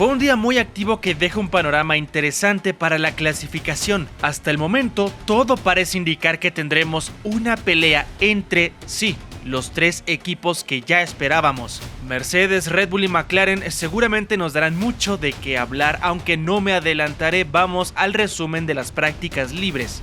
Fue un día muy activo que deja un panorama interesante para la clasificación. Hasta el momento, todo parece indicar que tendremos una pelea entre los tres equipos que ya esperábamos. Mercedes, Red Bull y McLaren seguramente nos darán mucho de qué hablar, aunque no me adelantaré. Vamos al resumen de las prácticas libres.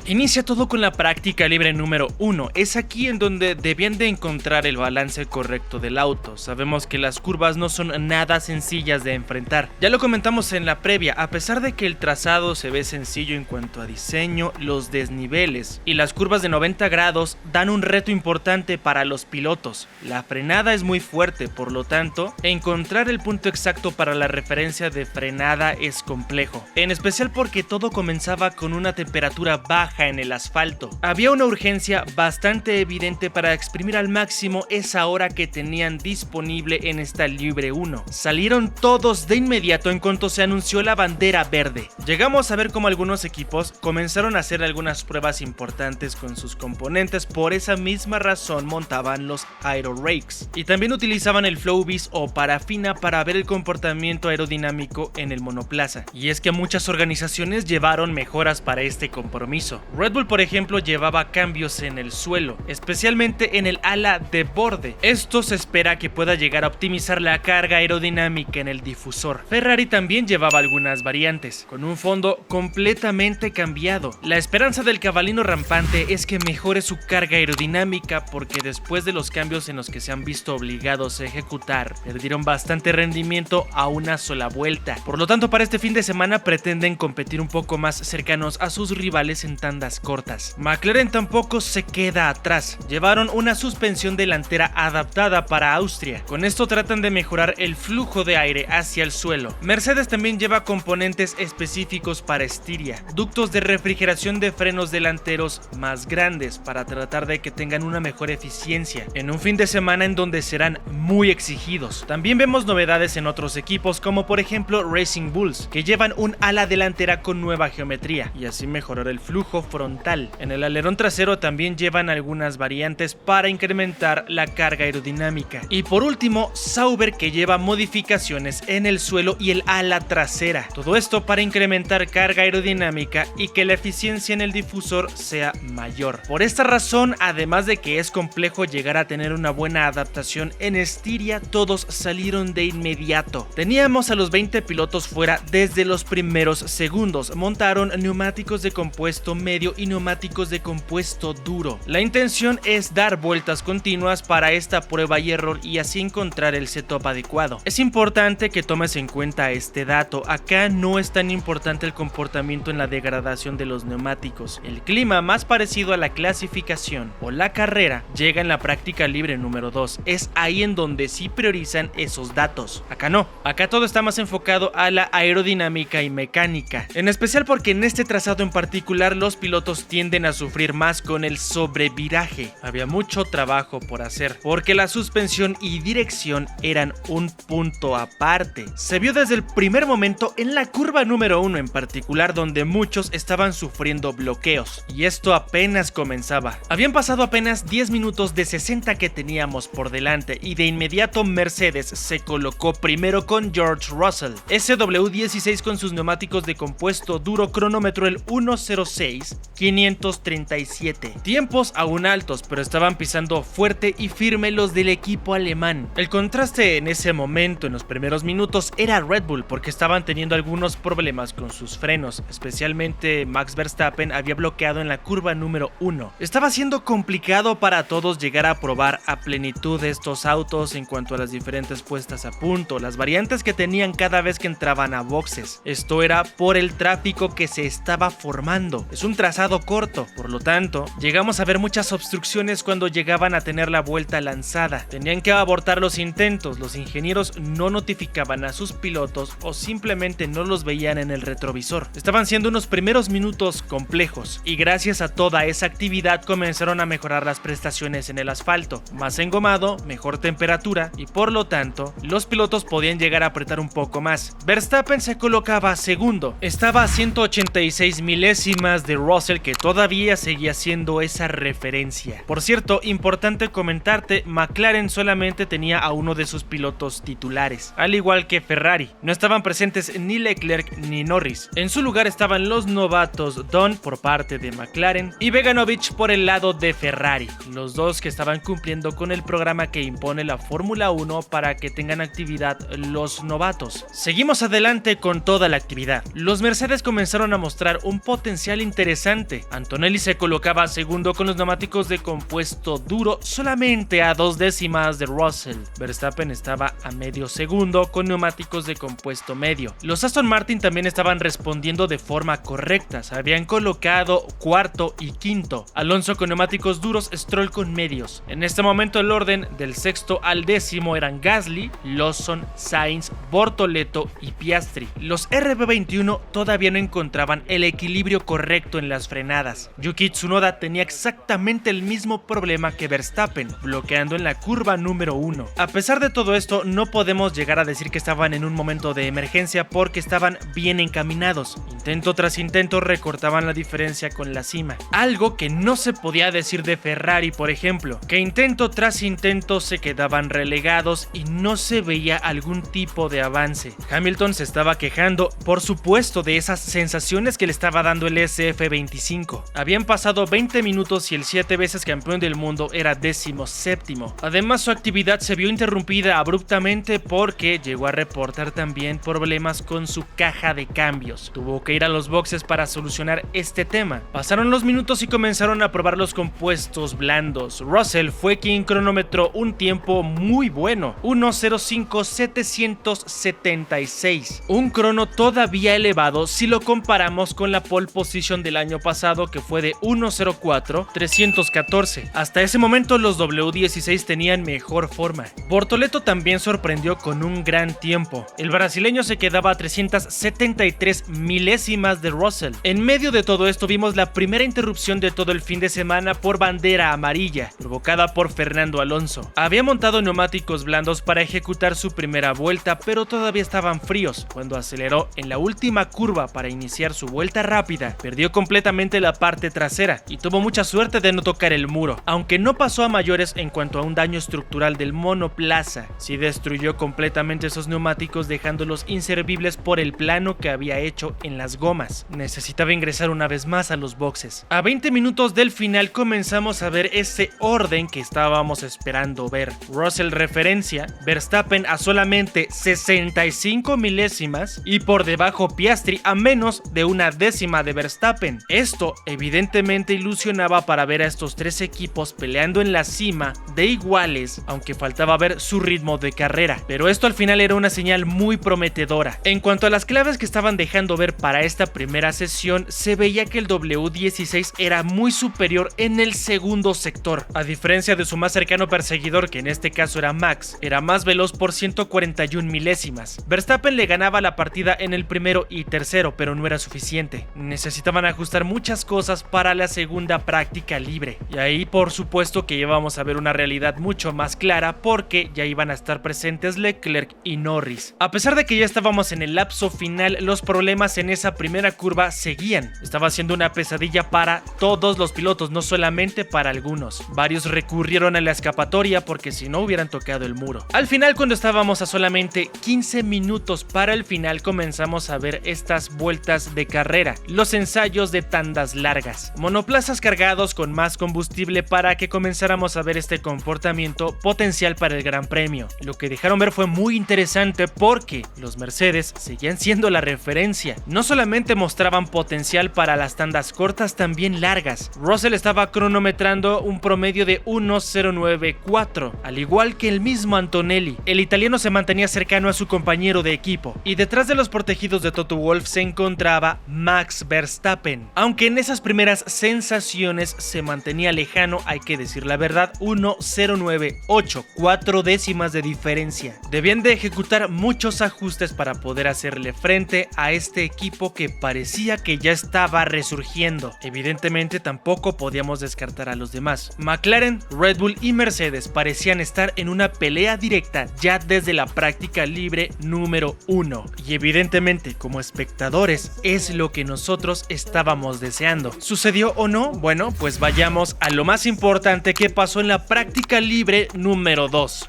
Inicia todo con la práctica libre número 1. Es aquí en donde debían de encontrar el balance correcto del auto. Sabemos que las curvas no son nada sencillas de enfrentar. Ya lo comentamos en la previa, a pesar de que el trazado se ve sencillo en cuanto a diseño, los desniveles y las curvas de 90 grados dan un reto importante para los pilotos. La frenada es muy fuerte, por lo tanto, encontrar el punto exacto para la referencia de frenada es complejo. En especial porque todo comenzaba con una temperatura baja en el asfalto. Había una urgencia bastante evidente para exprimir al máximo esa hora que tenían disponible en esta libre 1. Salieron todos de inmediato en cuanto se anunció la bandera verde. Llegamos a ver cómo algunos equipos comenzaron a hacer algunas pruebas importantes con sus componentes. Por esa misma razón montaban los Aero Rakes y también utilizaban el Flowbiz o parafina para ver el comportamiento aerodinámico en el monoplaza. Y es que muchas organizaciones llevaron mejoras para este compromiso. Red Bull, por ejemplo, llevaba cambios en el suelo, especialmente en el ala de borde. Esto se espera que pueda llegar a optimizar la carga aerodinámica en el difusor. Ferrari también llevaba algunas variantes, con un fondo completamente cambiado. La esperanza del cabalino rampante es que mejore su carga aerodinámica, porque después de los cambios en los que se han visto obligados a ejecutar, perdieron bastante rendimiento a una sola vuelta. Por lo tanto, para este fin de semana pretenden competir un poco más cercanos a sus rivales en tandas cortas. McLaren tampoco se queda atrás. Llevaron una suspensión delantera adaptada para Austria. Con esto tratan de mejorar el flujo de aire hacia el suelo. Mercedes también lleva componentes específicos para Estiria, ductos de refrigeración de frenos delanteros más grandes para tratar de que tengan una mejor eficiencia en un fin de semana en donde serán muy exigidos. También vemos novedades en otros equipos, como por ejemplo Racing Bulls, que llevan un ala delantera con nueva geometría y así mejorar el flujo frontal. En el alerón trasero también llevan algunas variantes para incrementar la carga aerodinámica. Y por último, Sauber, que lleva modificaciones en el suelo y el ala trasera. Todo esto para incrementar carga aerodinámica y que la eficiencia en el difusor sea mayor. Por esta razón, además de que es complejo llegar a tener una buena adaptación en Estiria, todos salieron de inmediato. Teníamos a los 20 pilotos fuera desde los primeros segundos. Montaron neumáticos de compuesto medio y neumáticos de compuesto duro. La intención es dar vueltas continuas para esta prueba y error y así encontrar el setup adecuado. Es importante que tomes en cuenta este dato. Acá no es tan importante el comportamiento en la degradación de los neumáticos. El clima más parecido a la clasificación o la carrera llega en la práctica libre número 2. Es ahí en donde sí priorizan esos datos. Acá no. Acá todo está más enfocado a la aerodinámica y mecánica. En especial porque en este trazado en particular los pilotos tienden a sufrir más con el sobreviraje. Había mucho trabajo por hacer, porque la suspensión y dirección eran un punto aparte. Se vio desde el primer momento en la curva número 1 en particular, donde muchos estaban sufriendo bloqueos, y esto apenas comenzaba. Habían pasado apenas 10 minutos de 60 que teníamos por delante, y de inmediato Mercedes se colocó primero con George Russell. SW16 con sus neumáticos de compuesto duro cronometró el 1:06.537. Tiempos aún altos, pero estaban pisando fuerte y firme los del equipo alemán. El contraste en ese momento, en los primeros minutos, era Red Bull, porque estaban teniendo algunos problemas con sus frenos. Especialmente Max Verstappen había bloqueado en la curva número 1. Estaba siendo complicado para todos llegar a probar a plenitud estos autos en cuanto a las diferentes puestas a punto, las variantes que tenían cada vez que entraban a boxes. Esto era por el tráfico que se estaba formando. Es un trazado corto, por lo tanto, llegamos a ver muchas obstrucciones cuando llegaban a tener la vuelta lanzada. Tenían que abortar los intentos, los ingenieros no notificaban a sus pilotos o simplemente no los veían en el retrovisor. Estaban siendo unos primeros minutos complejos y gracias a toda esa actividad comenzaron a mejorar las prestaciones en el asfalto. Más engomado, mejor temperatura y por lo tanto, los pilotos podían llegar a apretar un poco más. Verstappen se colocaba segundo, estaba a 186 milésimas de Russell, que todavía seguía siendo esa referencia. Por cierto, importante comentarte, McLaren solamente tenía a uno de sus pilotos titulares, al igual que Ferrari. No estaban presentes ni Leclerc ni Norris. En su lugar estaban los novatos Don por parte de McLaren y Beganovic por el lado de Ferrari, los dos que estaban cumpliendo con el programa que impone la Fórmula 1 para que tengan actividad los novatos. Seguimos adelante con toda la actividad. Los Mercedes comenzaron a mostrar un potencial interesante. Antonelli se colocaba segundo con los neumáticos de compuesto duro, solamente a 2 décimas de Russell. Verstappen estaba a medio segundo con neumáticos de compuesto medio. Los Aston Martin también estaban respondiendo de forma correcta, se habían colocado cuarto y quinto. Alonso con neumáticos duros, Stroll con medios. En este momento el orden del sexto al décimo eran Gasly, Lawson, Sainz, Bortoleto y Piastri. Los RB21 todavía no encontraban el equilibrio correcto en las frenadas. Yuki Tsunoda tenía exactamente el mismo problema que Verstappen, bloqueando en la curva número 1. A pesar de todo esto, no podemos llegar a decir que estaban en un momento de emergencia porque estaban bien encaminados. Intento tras intento recortaban la diferencia con la cima. Algo que no se podía decir de Ferrari, por ejemplo, que intento tras intento se quedaban relegados y no se veía algún tipo de avance. Hamilton se estaba quejando, por supuesto, de esas sensaciones que le estaba dando el SF25. Habían pasado 20 minutos y el 7 veces campeón del mundo era 17º. Además, su actividad se vio interrumpida abruptamente porque llegó a reportar también problemas con su caja de cambios. Tuvo que ir a los boxes para solucionar este tema. Pasaron los minutos y comenzaron a probar los compuestos blandos. Russell fue quien cronometró un tiempo muy bueno, 1:05.776, un crono todavía elevado si lo comparamos con la pole position del año pasado, que fue de 1:04.314. Hasta ese momento los W16 tenían mejor forma. Bortoleto también sorprendió con un gran tiempo. El brasileño se quedaba a 373 milésimas de Russell. En medio de todo esto vimos la primera interrupción de todo el fin de semana por bandera amarilla, provocada por Fernando Alonso. Había montado neumáticos blandos para ejecutar su primera vuelta, pero todavía estaban fríos. Cuando aceleró en la última curva para iniciar su vuelta rápida, perdió completamente la parte trasera y tuvo mucha suerte de no tocar el muro, aunque no pasó a mayores en cuanto a un daño estructural del monoplaza. Sí destruyó completamente esos neumáticos, dejándolos inservibles por el plano que había hecho en las gomas. Necesitaba ingresar una vez más a los boxes. A 20 minutos del final comenzamos a ver ese orden que estábamos esperando ver. Russell referencia, Verstappen a solamente 65 milésimas y por debajo Piastri a menos de una décima de Verstappen. Esto evidentemente ilusionaba para ver a estos tres equipos peleando en la cima de iguales, aunque faltaba ver su ritmo de carrera, pero esto al final era una señal muy prometedora. En cuanto a las claves que estaban dejando ver para esta primera sesión, se veía que el W16 era muy superior en el segundo sector. A diferencia de su más cercano perseguidor, que en este caso era Max, era más veloz por 141 milésimas. Verstappen le ganaba la partida en el primero y tercero, pero no era suficiente. Necesitaban ajustar muchas cosas para la segunda práctica libre. Y ahí por supuesto que íbamos a ver una realidad mucho más clara, porque ya iban a estar presentes Leclerc y Norris. A pesar de que ya estábamos en el lapso final, los problemas en esa primera curva seguían. Estaba siendo una pesadilla para todos los pilotos, no solamente para algunos. Varios recurrieron a la escapatoria porque si no hubieran tocado el muro. Al final, cuando estábamos a solamente 15 minutos para el final, comenzamos a ver estas vueltas de carrera, los ensayos de tandas largas, monoplazas cargados con más combustible para que comenzáramos a ver este comportamiento potencial para el Gran Premio. Lo que dejaron ver fue muy interesante porque los Mercedes seguían siendo la referencia. No solamente mostraban potencial para las tandas cortas, también largas. Russell estaba cronometrando un promedio de 1:09.4, al igual que el mismo Antonelli. El italiano se mantenía cercano a su compañero de equipo y detrás de los protegidos de Toto Wolff se encontraba Max Verstappen. Aunque en esas primeras sensaciones se mantenía lejano, hay que decir la verdad, 1:09.8, 4 décimas de diferencia. Debían de ejecutar muchos ajustes para poder hacerle frente a este equipo que parecía que ya estaba resurgiendo. Evidentemente tampoco podíamos descartar a los demás. McLaren, Red Bull y Mercedes parecían estar en una pelea directa ya desde la práctica libre número 1. Y evidentemente como espectadores es lo que nosotros estábamos estábamos deseando. ¿Sucedió o no? Bueno, pues vayamos a lo más importante que pasó en la práctica libre número 2.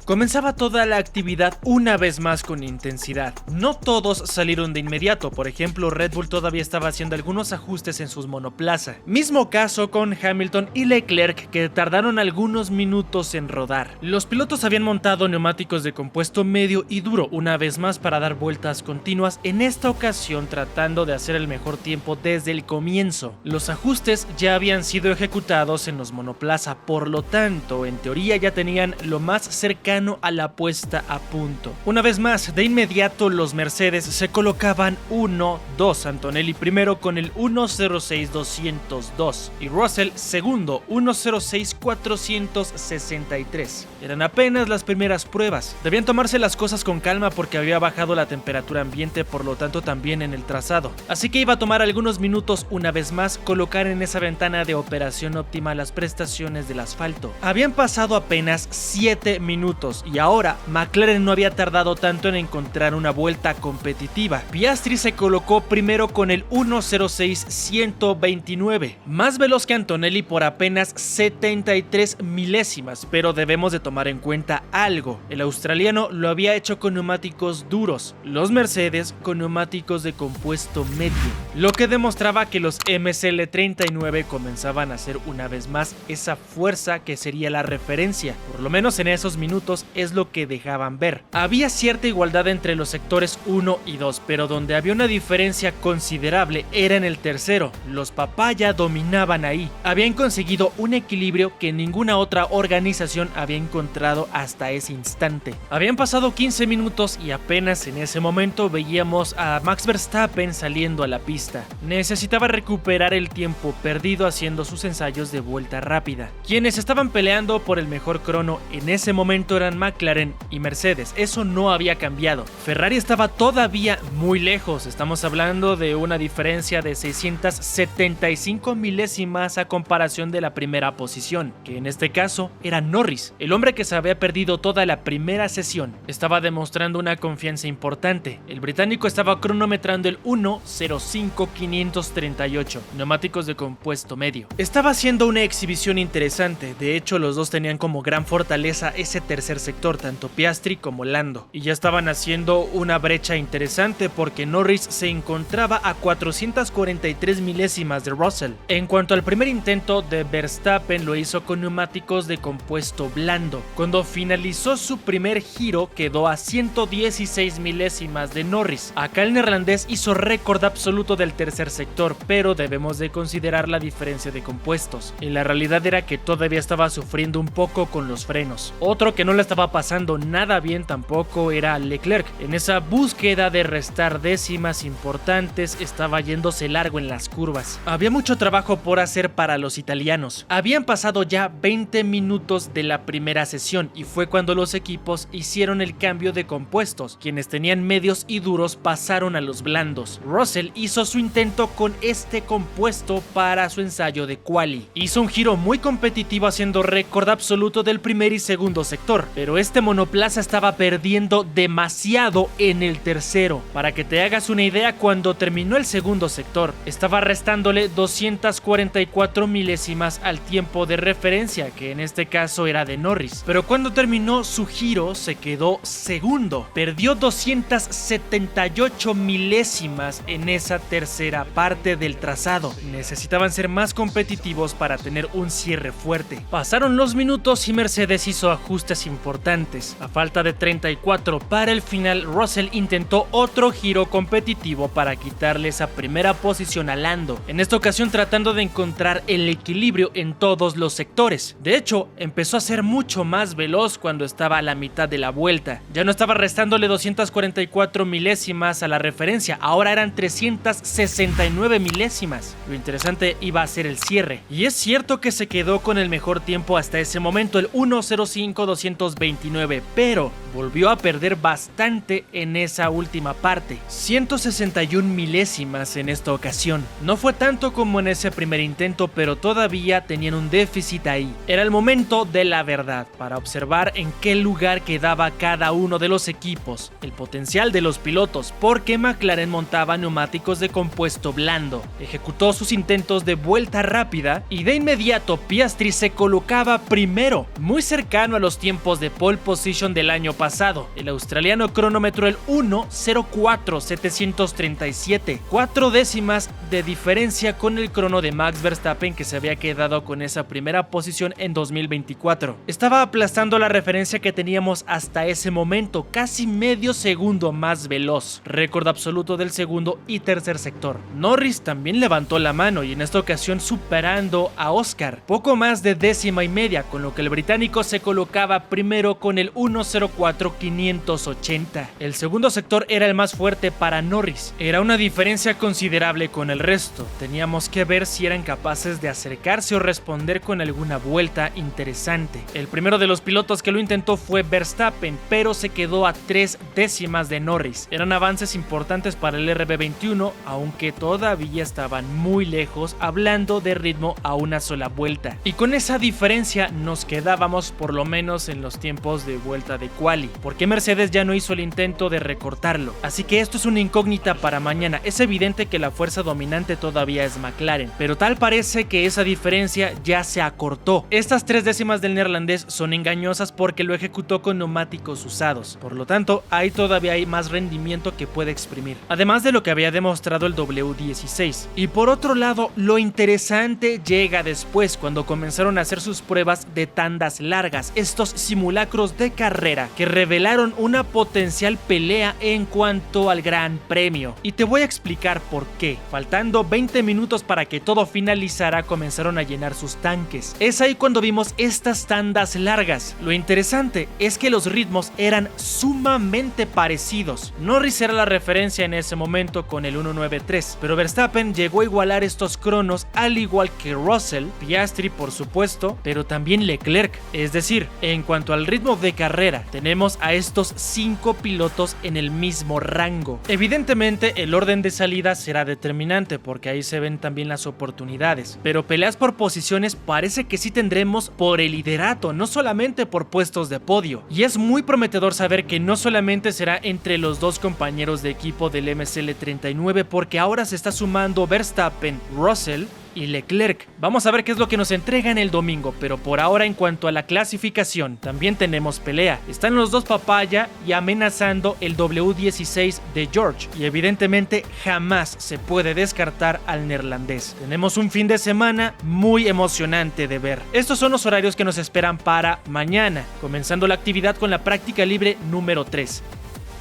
Comenzaba toda la actividad una vez más con intensidad. No todos salieron de inmediato, por ejemplo Red Bull todavía estaba haciendo algunos ajustes en sus monoplaza. Mismo caso con Hamilton y Leclerc, que tardaron algunos minutos en rodar. Los pilotos habían montado neumáticos de compuesto medio y duro una vez más para dar vueltas continuas, en esta ocasión tratando de hacer el mejor tiempo desde el comienzo. Los ajustes ya habían sido ejecutados en los monoplaza, por lo tanto en teoría ya tenían lo más cercano a la puesta a punto. Una vez más, de inmediato los Mercedes se colocaban 1-2, Antonelli primero con el 1.06.202 y Russell segundo 1.06.463. Eran apenas las primeras pruebas. Debían tomarse las cosas con calma porque había bajado la temperatura ambiente, por lo tanto también en el trazado. Así que iba a tomar algunos minutos una vez más colocar en esa ventana de operación óptima las prestaciones del asfalto. Habían pasado apenas 7 minutos y ahora McLaren no había tardado tanto en encontrar una vuelta competitiva. Piastri se colocó primero con el 1.06.129, más veloz que Antonelli por apenas 73 milésimas, pero debemos de tomar en cuenta algo: el australiano lo había hecho con neumáticos duros, los Mercedes con neumáticos de compuesto medio, lo que demostraba que los MSL39 comenzaban a hacer una vez más esa fuerza que sería la referencia, por lo menos en esos minutos es lo que dejaban ver. Había cierta igualdad entre los sectores 1 y 2, pero donde había una diferencia considerable era en el tercero. Los Papaya dominaban ahí. Habían conseguido un equilibrio que ninguna otra organización había encontrado hasta ese instante. Habían pasado 15 minutos y apenas en ese momento veíamos a Max Verstappen saliendo a la pista. Necesitaba recuperar el tiempo perdido haciendo sus ensayos de vuelta rápida. Quienes estaban peleando por el mejor crono en ese momento eran McLaren y Mercedes. Eso no había cambiado. Ferrari estaba todavía muy lejos. Estamos hablando de una diferencia de 675 milésimas a comparación de la primera posición, que en este caso era Norris, el hombre que se había perdido toda la primera sesión. Estaba demostrando una confianza importante. El británico estaba cronometrando el 1.05.538, neumáticos de compuesto medio. Estaba haciendo una exhibición interesante. De hecho, los dos tenían como gran fortaleza ese tercer sector, tanto Piastri como Lando, y ya estaban haciendo una brecha interesante porque Norris se encontraba a 443 milésimas de Russell. En cuanto al primer intento de Verstappen, lo hizo con neumáticos de compuesto blando. Cuando finalizó su primer giro quedó a 116 milésimas de Norris. Acá el neerlandés hizo récord absoluto del tercer sector, pero debemos de considerar la diferencia de compuestos, y la realidad era que todavía estaba sufriendo un poco con los frenos. Otro que no le estaba pasando nada bien tampoco era Leclerc. En esa búsqueda de restar décimas importantes estaba yéndose largo en las curvas. Había mucho trabajo por hacer para los italianos. Habían pasado ya 20 minutos de la primera sesión y fue cuando los equipos hicieron el cambio de compuestos. Quienes tenían medios y duros pasaron a los blandos. Russell hizo su intento con este compuesto para su ensayo de quali. Hizo un giro muy competitivo haciendo récord absoluto del primer y segundo sector, pero este monoplaza estaba perdiendo demasiado en el tercero. Para que te hagas una idea, cuando terminó el segundo sector, estaba restándole 244 milésimas al tiempo de referencia, que en este caso era de Norris. Pero cuando terminó su giro, se quedó segundo. Perdió 278 milésimas en esa tercera parte del trazado. Necesitaban ser más competitivos para tener un cierre fuerte. Pasaron los minutos y Mercedes hizo ajustes importantes. A falta de 34 para el final, Russell intentó otro giro competitivo para quitarle esa primera posición a Lando, en esta ocasión tratando de encontrar el equilibrio en todos los sectores. De hecho, empezó a ser mucho más veloz cuando estaba a la mitad de la vuelta. Ya no estaba restándole 244 milésimas a la referencia, ahora eran 369 milésimas. Lo interesante iba a ser el cierre, y es cierto que se quedó con el mejor tiempo hasta ese momento, el 1.05.229, pero volvió a perder bastante en esa última parte, 161 milésimas en esta ocasión. No fue tanto como en ese primer intento, pero todavía tenían un déficit ahí. Era el momento de la verdad, para observar en qué lugar quedaba cada uno de los equipos, el potencial de los pilotos, porque McLaren montaba neumáticos de compuesto blando, ejecutó sus intentos de vuelta rápida y de inmediato Piastri se colocaba primero, muy cercano a los tiempos de pole position del año pasado. El australiano cronometró el 1:04.737, 4 décimas de diferencia con el crono de Max Verstappen, que se había quedado con esa primera posición en 2024. Estaba aplastando la referencia que teníamos hasta ese momento, casi medio segundo más veloz, récord absoluto del segundo y tercer sector. Norris también levantó la mano y en esta ocasión superando a Oscar, poco más de décima y media, con lo que el británico se colocaba primero con el 1:04.580. El segundo sector era el más fuerte para Norris, era una diferencia considerable con el resto. Teníamos que ver si eran capaces de acercarse o responder con alguna vuelta interesante. El primero de los pilotos que lo intentó fue Verstappen, pero se quedó a 3 décimas de Norris. Eran avances importantes para el RB21, aunque todavía estaban muy lejos, hablando de ritmo a una sola vuelta. Y con esa diferencia nos quedábamos por lo menos en los tiempos de vuelta de quali, porque Mercedes ya no hizo el intento de recortarlo. Así que esto es una incógnita para mañana. Es evidente que la fuerza dominante todavía es McLaren, pero tal parece que esa diferencia ya se acortó. Estas 3 décimas del neerlandés son engañosas porque lo ejecutó con neumáticos usados, por lo tanto ahí todavía hay más rendimiento que puede exprimir, además de lo que había demostrado el W16. Y por otro lado, lo interesante llega después, cuando comenzaron a hacer sus pruebas de tandas largas, estos simulacros de carrera que revelaron una potencial pelea en cuanto al Gran Premio. Y te voy a explicar por qué. Faltando 20 minutos para que todo finalizara, comenzaron a llenar sus tanques. Es ahí cuando vimos estas tandas largas. Lo interesante es que los ritmos eran sumamente parecidos. Norris era la referencia en ese momento con el 1:93, pero Verstappen llegó a igualar estos cronos, al igual que Russell, Piastri por supuesto, pero también Leclerc. Es decir, en cuanto al ritmo de carrera, tenemos a estos 5 pilotos en el mismo rango. Evidentemente el orden de salida será determinante, porque ahí se ven también las oportunidades, pero peleas por posiciones parece que sí tendremos por el liderato, no solamente por puestos de podio. Y es muy prometedor saber que no solamente será entre los dos compañeros de equipo del MSL39, porque ahora se está sumando Verstappen, Russell y Leclerc. Vamos a ver qué es lo que nos entregan el domingo, pero por ahora, en cuanto a la clasificación, también tenemos pelea. Están los dos papaya y amenazando el W16 de George, y evidentemente jamás se puede descartar al neerlandés. Tenemos un fin de semana muy emocionante de ver. Estos son los horarios que nos esperan para mañana, comenzando la actividad con la práctica libre número 3.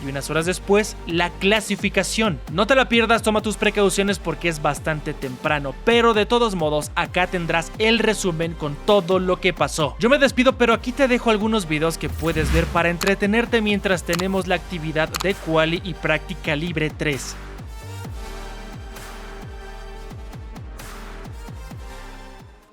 Y unas horas después, la clasificación. No te la pierdas, toma tus precauciones porque es bastante temprano, pero de todos modos, acá tendrás el resumen con todo lo que pasó. Yo me despido, pero aquí te dejo algunos videos que puedes ver para entretenerte mientras tenemos la actividad de quali y práctica libre 3.